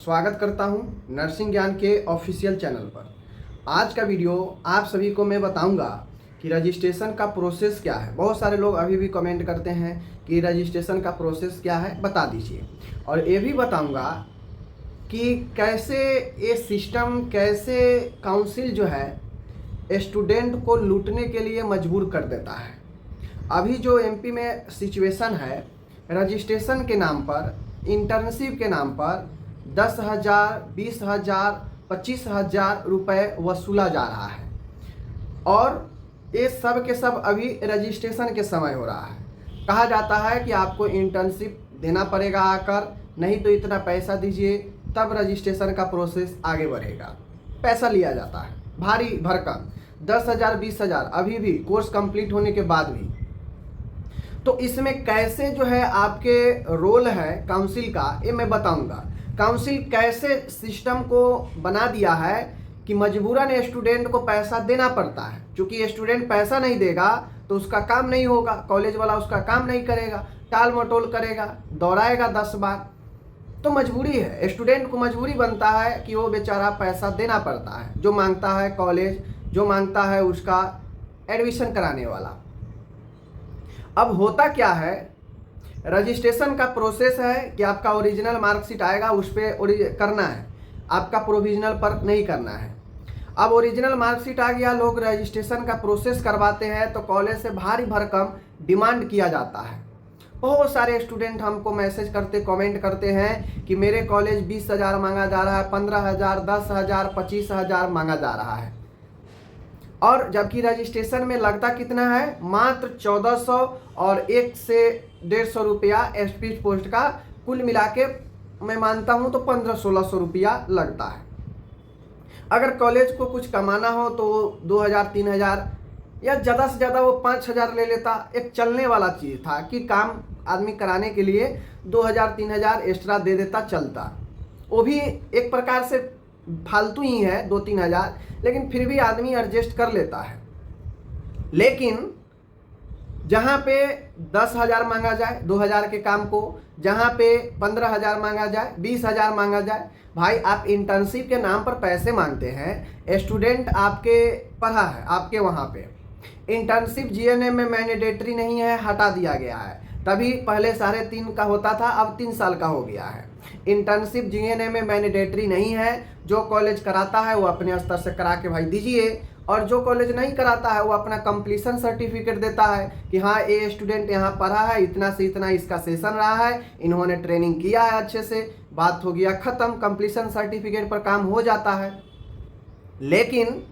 स्वागत करता हूं नर्सिंग ज्ञान के ऑफिशियल चैनल पर। आज का वीडियो आप सभी को मैं बताऊंगा कि रजिस्ट्रेशन का प्रोसेस क्या है। बहुत सारे लोग अभी भी कमेंट करते हैं कि रजिस्ट्रेशन का प्रोसेस क्या है, बता दीजिए। और ये भी बताऊंगा कि कैसे ये सिस्टम, कैसे काउंसिल जो है स्टूडेंट को लूटने के लिए मजबूर कर देता है। अभी जो एमपी में सिचुएशन है, रजिस्ट्रेशन के नाम पर, इंटर्नशिप के नाम पर 10,000, 20,000, 25,000 रुपये वसूला जा रहा है। और ये सब के सब अभी रजिस्ट्रेशन के समय हो रहा है। कहा जाता है कि आपको इंटर्नशिप देना पड़ेगा आकर, नहीं तो इतना पैसा दीजिए तब रजिस्ट्रेशन का प्रोसेस आगे बढ़ेगा। पैसा लिया जाता है भारी भरकम, 10,000, 20,000, अभी भी कोर्स कंप्लीट होने के बाद भी। तो इसमें कैसे जो है आपके रोल है काउंसिल का, ये मैं बताऊंगा। काउंसिल कैसे सिस्टम को बना दिया है कि मजबूरन स्टूडेंट को पैसा देना पड़ता है। क्योंकि स्टूडेंट पैसा नहीं देगा तो उसका काम नहीं होगा, कॉलेज वाला उसका काम नहीं करेगा, टाल मटोल करेगा, दौड़ाएगा 10 बार। तो मजबूरी है, स्टूडेंट को मजबूरी बनता है कि वो बेचारा पैसा देना पड़ता है, जो मांगता है कॉलेज, जो मांगता है उसका एडमिशन कराने वाला। अब होता क्या है, रजिस्ट्रेशन का प्रोसेस है कि आपका ओरिजिनल मार्कशीट आएगा, उस पर करना है, आपका प्रोविजनल पर नहीं करना है। अब ओरिजिनल मार्कशीट आ गया, लोग रजिस्ट्रेशन का प्रोसेस करवाते हैं तो कॉलेज से भारी भरकम डिमांड किया जाता है। बहुत सारे स्टूडेंट हमको मैसेज करते, कमेंट करते हैं कि मेरे कॉलेज 20,000 मांगा जा रहा है, 15,000, 10,000, 25,000 मांगा जा रहा है। और जबकि रजिस्ट्रेशन में लगता कितना है, मात्र 1,400 और 1 से 150 रुपया स्पीड पोस्ट का, कुल मिला के मैं मानता हूं तो 1500-1600 रुपया लगता है। अगर कॉलेज को कुछ कमाना हो तो 2,000-3,000 या ज़्यादा से ज़्यादा वो 5,000 ले लेता। एक चलने वाला चीज़ था कि काम आदमी कराने के लिए 2,000-3,000 एक्स्ट्रा दे देता, चलता। वो भी एक प्रकार से फालतू ही है, 2-3,000, लेकिन फिर भी आदमी एडजस्ट कर लेता है। लेकिन जहाँ पे 10,000 मांगा जाए 2,000 के काम को, जहाँ पे 15,000 मांगा जाए, 20,000 मांगा जाए, भाई आप इंटर्नशिप के नाम पर पैसे मांगते हैं। स्टूडेंट आपके पढ़ा है, आपके वहाँ पे इंटर्नशिप जीएनएम में मैंडेटरी नहीं है, हटा दिया गया है। तभी पहले 3.5 का होता था, अब 3 साल का हो गया है। इंटर्नशिप जीएनएम में मैंडेटरी नहीं है। जो कॉलेज कराता है वो अपने स्तर से करा के भाई दीजिए, और जो कॉलेज नहीं कराता है वो अपना कंप्लीशन सर्टिफिकेट देता है कि हाँ ये स्टूडेंट यहाँ पढ़ा है, इतना से इतना इसका सेशन रहा है, इन्होंने ट्रेनिंग किया है अच्छे से, बात हो गया ख़त्म, कंप्लीशन सर्टिफिकेट पर काम हो जाता है। लेकिन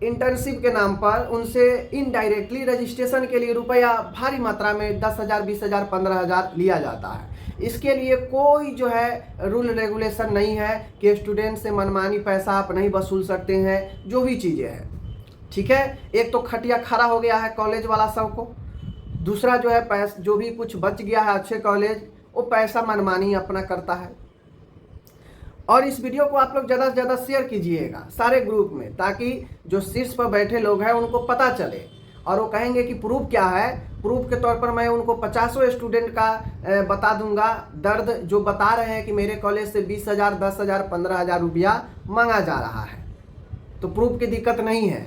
इंटर्नशिप के नाम पर उनसे इनडायरेक्टली रजिस्ट्रेशन के लिए रुपया भारी मात्रा में 10,000, 20,000, 15,000 लिया जाता है। इसके लिए कोई जो है रूल रेगुलेशन नहीं है कि स्टूडेंट से मनमानी पैसा आप नहीं वसूल सकते हैं, जो भी चीज़ें हैं। ठीक है, एक तो खटिया खड़ा हो गया है कॉलेज वाला सबको, दूसरा जो है पैसा जो भी कुछ बच गया है अच्छे कॉलेज, वो पैसा मनमानी अपना करता है। और इस वीडियो को आप लोग ज़्यादा से ज़्यादा शेयर कीजिएगा सारे ग्रुप में, ताकि जो शीर्ष पर बैठे लोग हैं उनको पता चले और वो कहेंगे कि प्रूफ क्या है। प्रूफ के तौर पर मैं उनको 50 स्टूडेंट का बता दूंगा दर्द, जो बता रहे हैं कि मेरे कॉलेज से 20,000, 10,000, 15,000 रुपया मांगा जा रहा है। तो प्रूफ की दिक्कत नहीं है,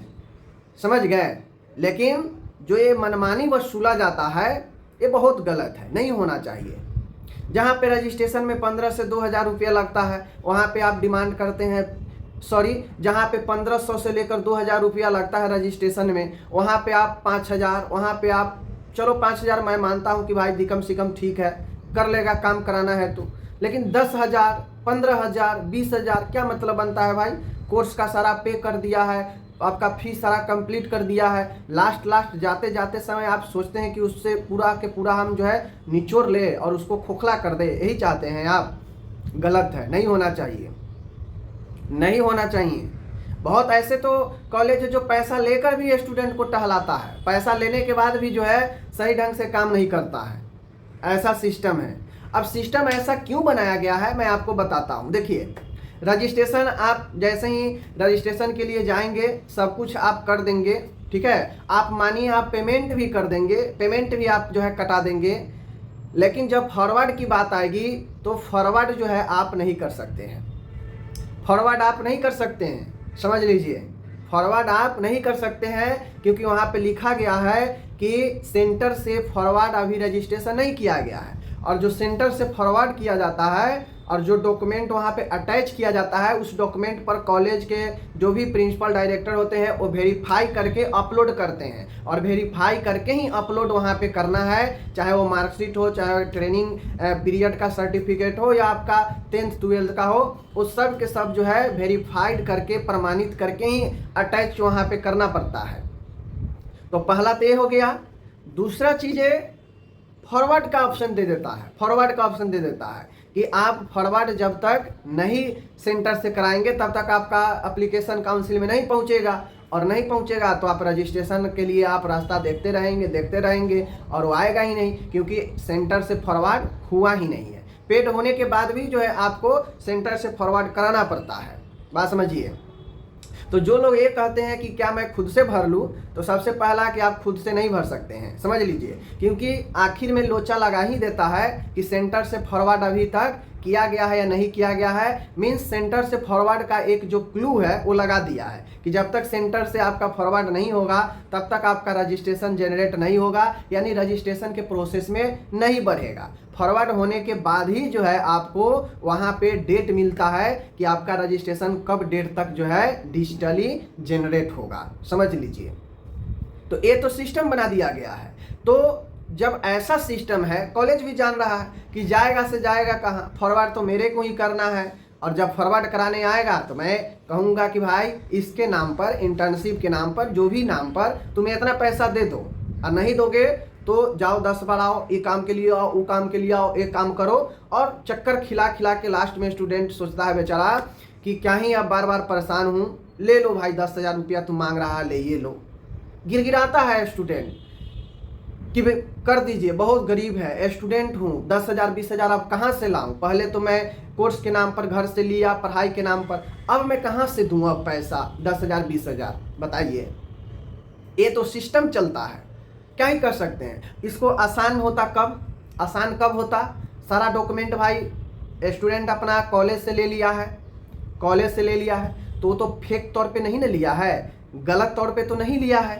समझ गए। लेकिन जो ये मनमानी वसूला जाता है ये बहुत गलत है, नहीं होना चाहिए। जहाँ पे रजिस्ट्रेशन में 15 से 2,000 रुपया लगता है, वहाँ पे आप डिमांड करते हैं, जहाँ पे 1,500 से लेकर 2,000 रुपया लगता है रजिस्ट्रेशन में, वहाँ पे आप 5,000, वहाँ पे आप चलो 5,000 मैं मानता हूँ कि भाई दिकम सिकम ठीक है, कर लेगा, काम कराना है तो। लेकिन 10,000, 15,000, 20,000 क्या मतलब बनता है भाई? कोर्स का सारा पे कर दिया है, आपका फीस सारा कंप्लीट कर दिया है, लास्ट जाते जाते समय आप सोचते हैं कि उससे पूरा के पूरा हम जो है निचोड़ ले और उसको खोखला कर दे, यही चाहते हैं आप। गलत है, नहीं होना चाहिए, नहीं होना चाहिए। बहुत ऐसे तो कॉलेज है जो पैसा लेकर भी स्टूडेंट को टहलाता है, पैसा लेने के बाद भी जो है सही ढंग से काम नहीं करता है, ऐसा सिस्टम है। अब सिस्टम ऐसा क्यों बनाया गया है मैं आपको बताता हूँ। देखिए, रजिस्ट्रेशन आप जैसे ही रजिस्ट्रेशन के लिए जाएंगे सब कुछ आप कर देंगे, ठीक है। आप मानिए आप पेमेंट भी कर देंगे, पेमेंट भी आप जो है कटा देंगे, लेकिन जब फॉरवर्ड की बात आएगी तो फॉरवर्ड जो है आप नहीं कर सकते हैं, फॉरवर्ड आप नहीं कर सकते हैं, समझ लीजिए। फॉरवर्ड आप नहीं कर सकते हैं क्योंकि वहाँ पे लिखा गया है कि सेंटर से फॉरवर्ड अभी रजिस्ट्रेशन नहीं किया गया है। और जो सेंटर से फॉरवर्ड किया जाता है और जो डॉक्यूमेंट वहाँ पे अटैच किया जाता है, उस डॉक्यूमेंट पर कॉलेज के जो भी प्रिंसिपल डायरेक्टर होते हैं वो वेरीफाई करके अपलोड करते हैं। और वेरीफाई करके ही अपलोड वहाँ पे करना है, चाहे वो मार्कशीट हो, चाहे ट्रेनिंग पीरियड का सर्टिफिकेट हो या आपका 10th 12th का हो, उस सब के सब जो है वेरीफाइड करके प्रमाणित करके ही अटैच वहाँ पे करना पड़ता है। तो पहला तो ये हो गया। दूसरा चीज़ है फॉरवर्ड का ऑप्शन दे देता है, फॉरवर्ड का ऑप्शन दे देता है कि आप फॉरवर्ड जब तक नहीं सेंटर से कराएंगे तब तक आपका एप्लीकेशन काउंसिल में नहीं पहुंचेगा, और नहीं पहुंचेगा तो आप रजिस्ट्रेशन के लिए आप रास्ता देखते रहेंगे और वो आएगा ही नहीं, क्योंकि सेंटर से फॉरवर्ड हुआ ही नहीं है। पेड होने के बाद भी जो है आपको सेंटर से फॉरवर्ड कराना पड़ता है, बात समझिए। तो जो लोग ये कहते हैं कि क्या मैं खुद से भर लूँ, तो सबसे पहला कि आप खुद से नहीं भर सकते हैं, समझ लीजिए। क्योंकि आखिर में लोचा लगा ही देता है कि सेंटर से फॉरवर्ड अभी तक किया गया है या नहीं किया गया है। मीन्स सेंटर से फॉरवर्ड का एक जो क्लू है वो लगा दिया है कि जब तक सेंटर से आपका फॉरवर्ड नहीं होगा तब तक आपका रजिस्ट्रेशन जनरेट नहीं होगा, यानी रजिस्ट्रेशन के प्रोसेस में नहीं बढ़ेगा। फॉरवर्ड होने के बाद ही जो है आपको वहाँ पे डेट मिलता है कि आपका रजिस्ट्रेशन कब डेट तक जो है डिजिटली जनरेट होगा, समझ लीजिए। तो ये तो सिस्टम बना दिया गया है। तो जब ऐसा सिस्टम है, कॉलेज भी जान रहा है कि जाएगा से जाएगा कहाँ, फॉरवर्ड तो मेरे को ही करना है। और जब फॉरवर्ड कराने आएगा तो मैं कहूँगा कि भाई इसके नाम पर, इंटर्नशिप के नाम पर, जो भी नाम पर तुम्हें इतना पैसा दे दो, और नहीं दोगे तो जाओ 10 बार आओ, ये काम के लिए आओ, वो काम के लिए आओ, एक काम करो। और चक्कर खिला खिला के लास्ट में स्टूडेंट सोचता है बेचारा कि क्या ही अब बार बार परेशान हूँ, ले लो भाई 10,000 रुपया तुम मांग रहा है, ले ये लो। गिड़गिड़ाता है स्टूडेंट कि कर दीजिए, बहुत गरीब है, स्टूडेंट हूँ, 10,000 20,000 अब कहाँ से लाऊं? पहले तो मैं कोर्स के नाम पर घर से लिया, पढ़ाई के नाम पर, अब मैं कहाँ से दूँ अब पैसा 10,000 20,000? बताइए। ये तो सिस्टम चलता है, क्या ही कर सकते हैं। इसको आसान होता कब? आसान कब होता? सारा डॉक्यूमेंट भाई स्टूडेंट अपना कॉलेज से ले लिया है, कॉलेज से ले लिया है तो फेक तौर पे नहीं ना लिया है, गलत तौर पे तो नहीं लिया है।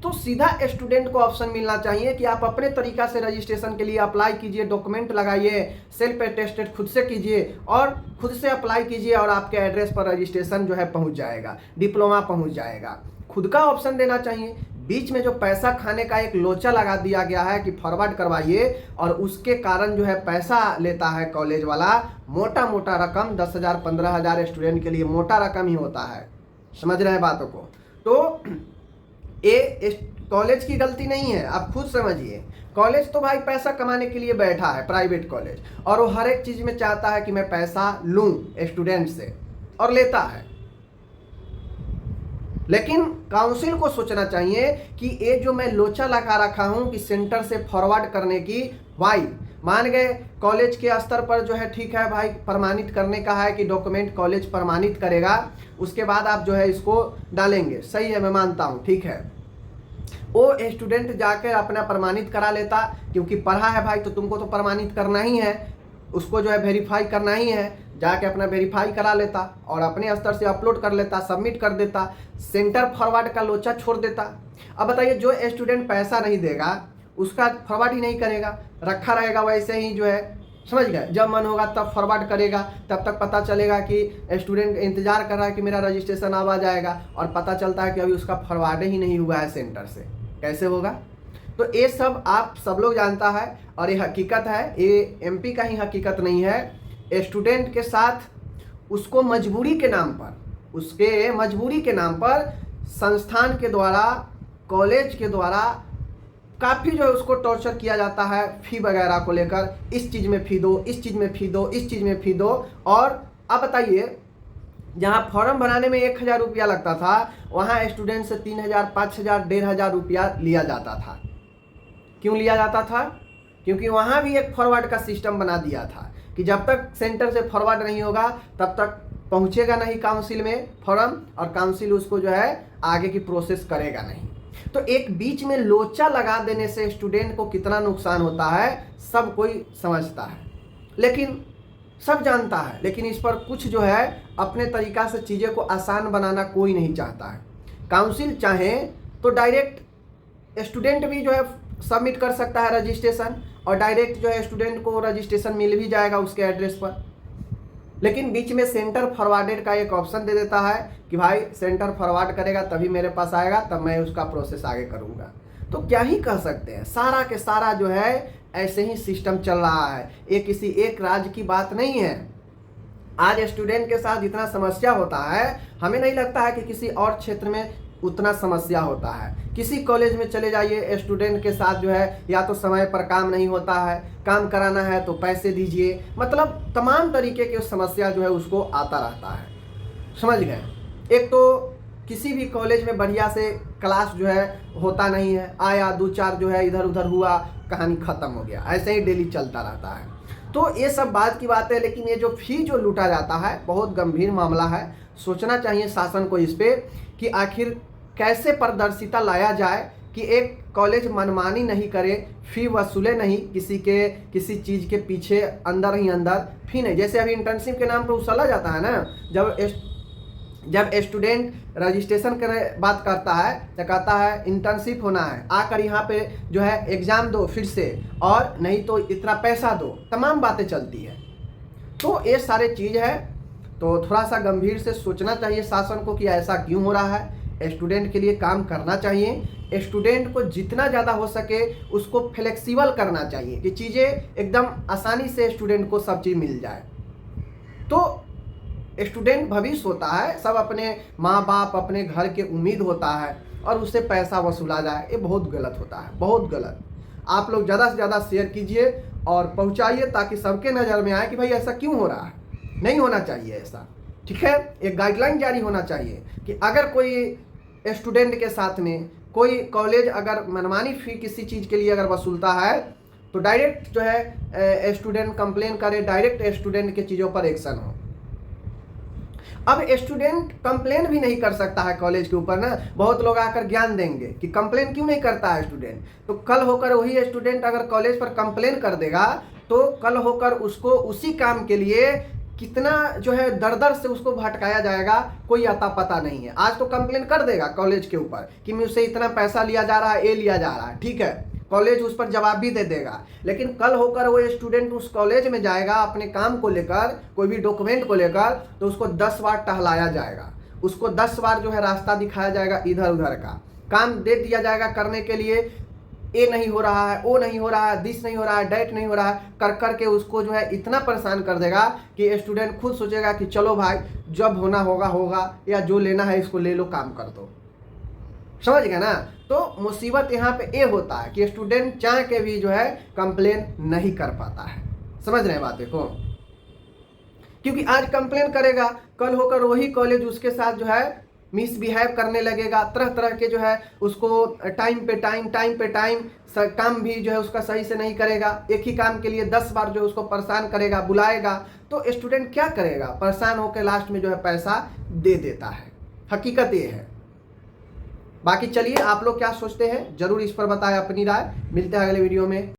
तो सीधा स्टूडेंट को ऑप्शन मिलना चाहिए कि आप अपने तरीका से रजिस्ट्रेशन के लिए अप्लाई कीजिए, डॉक्यूमेंट लगाइए, सेल्फ अटेस्टेड खुद से कीजिए और खुद से अप्लाई कीजिए, और आपके एड्रेस पर रजिस्ट्रेशन जो है पहुंच जाएगा, डिप्लोमा पहुंच जाएगा। खुद का ऑप्शन देना चाहिए। बीच में जो पैसा खाने का एक लोचा लगा दिया गया है कि फॉरवर्ड करवाइए, और उसके कारण जो है पैसा लेता है कॉलेज वाला, मोटा मोटा रकम 10,000 15,000 स्टूडेंट के लिए मोटा रकम ही होता है, समझ रहे हैं बातों को। तो ये कॉलेज की गलती नहीं है, आप खुद समझिए। कॉलेज तो भाई पैसा कमाने के लिए बैठा है, प्राइवेट कॉलेज, और वो हर एक चीज़ में चाहता है कि मैं पैसा लूँ स्टूडेंट से, और लेता है। लेकिन काउंसिल को सोचना चाहिए कि ये जो मैं लोचा लगा रखा हूँ कि सेंटर से फॉरवर्ड करने की, भाई मान गए कॉलेज के स्तर पर जो है ठीक है भाई, प्रमाणित करने का है कि डॉक्यूमेंट कॉलेज प्रमाणित करेगा, उसके बाद आप जो है इसको डालेंगे, सही है, मैं मानता हूँ, ठीक है। वो स्टूडेंट जाकर अपना प्रमाणित करा लेता, क्योंकि पढ़ा है भाई तो तुमको तो प्रमाणित करना ही है, उसको जो है वेरीफाई करना ही है, जाके अपना वेरीफाई करा लेता और अपने स्तर से अपलोड कर लेता, सबमिट कर देता, सेंटर फॉरवर्ड का लोचा छोड़ देता। अब बताइए, जो स्टूडेंट पैसा नहीं देगा उसका फॉरवर्ड ही नहीं करेगा, रखा रहेगा वैसे ही जो है, समझ गए। जब मन होगा तब फॉरवर्ड करेगा, तब तक पता चलेगा कि स्टूडेंट इंतजार कर रहा है कि मेरा रजिस्ट्रेशन अब आ जाएगा, और पता चलता है कि अभी उसका फॉरवर्ड ही नहीं हुआ है सेंटर से, कैसे होगा? तो ये सब आप सब लोग जानता है, और ये हकीकत है, ये एमपी का ही हकीकत नहीं है। स्टूडेंट के साथ उसको मजबूरी के नाम पर, उसके मजबूरी के नाम पर संस्थान के द्वारा, कॉलेज के द्वारा काफ़ी जो है उसको टॉर्चर किया जाता है, फ़ी वगैरह को लेकर, इस चीज़ में फ़ी दो, इस चीज़ में फ़ी दो, इस चीज़ में फ़ी दो। और अब बताइए, जहाँ फॉर्म बनाने में 1,000 रुपया लगता था, वहाँ स्टूडेंट से 3,000 5,000 1,500 रुपया लिया जाता था। क्यों लिया जाता था? क्योंकि वहाँ भी एक फॉरवर्ड का सिस्टम बना दिया था कि जब तक सेंटर से फॉरवर्ड नहीं होगा तब तक पहुँचेगा नहीं काउंसिल में फॉर्म, और काउंसिल उसको जो है आगे की प्रोसेस करेगा नहीं। तो एक बीच में लोचा लगा देने से स्टूडेंट को कितना नुकसान होता है सब कोई समझता है। लेकिन सब जानता है, लेकिन इस पर कुछ जो है अपने तरीक़ा से चीज़ें को आसान बनाना कोई नहीं चाहता है। काउंसिल चाहे तो डायरेक्ट स्टूडेंट भी जो है सबमिट कर सकता है रजिस्ट्रेशन, और डायरेक्ट जो है स्टूडेंट को रजिस्ट्रेशन मिल भी जाएगा उसके एड्रेस पर, लेकिन बीच में सेंटर फॉरवर्डेड का एक ऑप्शन दे देता है कि भाई सेंटर फॉरवर्ड करेगा तभी मेरे पास आएगा, तब मैं उसका प्रोसेस आगे करूँगा। तो क्या ही कह सकते हैं, सारा के सारा जो है ऐसे ही सिस्टम चल रहा है। ये किसी एक राज्य की बात नहीं है। आज स्टूडेंट के साथ इतना समस्या होता है, हमें नहीं लगता है कि किसी और क्षेत्र में उतना समस्या होता है। किसी कॉलेज में चले जाइए, स्टूडेंट के साथ जो है या तो समय पर काम नहीं होता है, काम कराना है तो पैसे दीजिए, मतलब तमाम तरीके की समस्या जो है उसको आता रहता है। समझ गए। एक तो किसी भी कॉलेज में बढ़िया से क्लास जो है होता नहीं है, आया 2-4 जो है इधर उधर हुआ, कहानी ख़त्म हो गया, ऐसे ही डेली चलता रहता है। तो ये सब बात की बात है, लेकिन ये जो फी जो लूटा जाता है बहुत गंभीर मामला है। सोचना चाहिए शासन को इस पे कि आखिर कैसे पारदर्शिता लाया जाए कि एक कॉलेज मनमानी नहीं करे, फ़ी वसूले नहीं, किसी चीज़ के पीछे अंदर ही अंदर फी नहीं। जैसे अभी इंटर्नशिप के नाम पर उछला जाता है ना, जब स्टूडेंट रजिस्ट्रेशन करे बात करता है तो कहता है इंटर्नशिप होना है, आकर यहाँ पे जो है एग्ज़ाम दो फिर से, और नहीं तो इतना पैसा दो, तमाम बातें चलती है। तो ये सारे चीज़ है, तो थोड़ा सा गंभीर से सोचना चाहिए शासन को कि ऐसा क्यों हो रहा है। स्टूडेंट के लिए काम करना चाहिए, स्टूडेंट को जितना ज़्यादा हो सके उसको फ्लेक्सिबल करना चाहिए कि चीज़ें एकदम आसानी से स्टूडेंट को सब चीज़ मिल जाए। तो स्टूडेंट भविष्य होता है, सब अपने माँ बाप अपने घर के उम्मीद होता है, और उससे पैसा वसूला जाए, ये बहुत गलत होता है, बहुत गलत। आप लोग ज़्यादा से ज़्यादा शेयर कीजिए और पहुँचाइए ताकि सबके नज़र में आए कि भाई ऐसा क्यों हो रहा है, नहीं होना चाहिए ऐसा। ठीक है, एक गाइडलाइन जारी होना चाहिए कि अगर कोई स्टूडेंट के साथ में कोई कॉलेज अगर मनमानी फ़ी किसी चीज़ के लिए अगर वसूलता है तो डायरेक्ट जो है स्टूडेंट कंप्लेन करे, डायरेक्ट स्टूडेंट के चीज़ों पर एक्शन हो। अब स्टूडेंट कंप्लेन भी नहीं कर सकता है कॉलेज के ऊपर ना, बहुत लोग आकर ज्ञान देंगे कि कंप्लेन क्यों नहीं करता है स्टूडेंट। तो कल होकर वही स्टूडेंट अगर कॉलेज पर कंप्लेन कर देगा तो कल होकर उसको उसी काम के लिए कितना जो है दर दर से उसको भटकाया जाएगा, कोई आता पता नहीं है। आज तो कंप्लेन कर देगा कॉलेज के ऊपर कि मुझसे इतना पैसा लिया जा रहा है, ये लिया जा रहा है, ठीक है, कॉलेज उस पर जवाब भी दे देगा। लेकिन कल होकर वो स्टूडेंट उस कॉलेज में जाएगा अपने काम को लेकर, कोई भी डॉक्यूमेंट को लेकर, तो उसको 10 बार टहलाया जाएगा, उसको 10 बार जो है रास्ता दिखाया जाएगा, इधर उधर का काम दे दिया जाएगा करने के लिए। ये नहीं हो रहा है, वो नहीं हो रहा है, दिस नहीं हो रहा है, डेट नहीं हो रहा है, कर कर के उसको जो है इतना परेशान कर देगा कि स्टूडेंट खुद सोचेगा कि चलो भाई जब होना होगा होगा, या जो लेना है इसको ले लो, काम कर दो। समझ गए ना। तो मुसीबत यहाँ पे ये होता है कि स्टूडेंट चाह के भी जो है कंप्लेन नहीं कर पाता है। समझ रहे हैं बातें को, क्योंकि आज कंप्लेन करेगा, कल होकर वही कॉलेज उसके साथ जो है मिसबिहेव करने लगेगा, तरह तरह के जो है उसको टाइम पे टाइम काम भी जो है उसका सही से नहीं करेगा, एक ही काम के लिए 10 बार जो है उसको परेशान करेगा, बुलाएगा। तो स्टूडेंट क्या करेगा, परेशान होकर लास्ट में जो है पैसा दे देता है। हकीकत ये है। बाकी चलिए आप लोग क्या सोचते हैं जरूर इस पर बताएं अपनी राय। मिलते हैं अगले वीडियो में।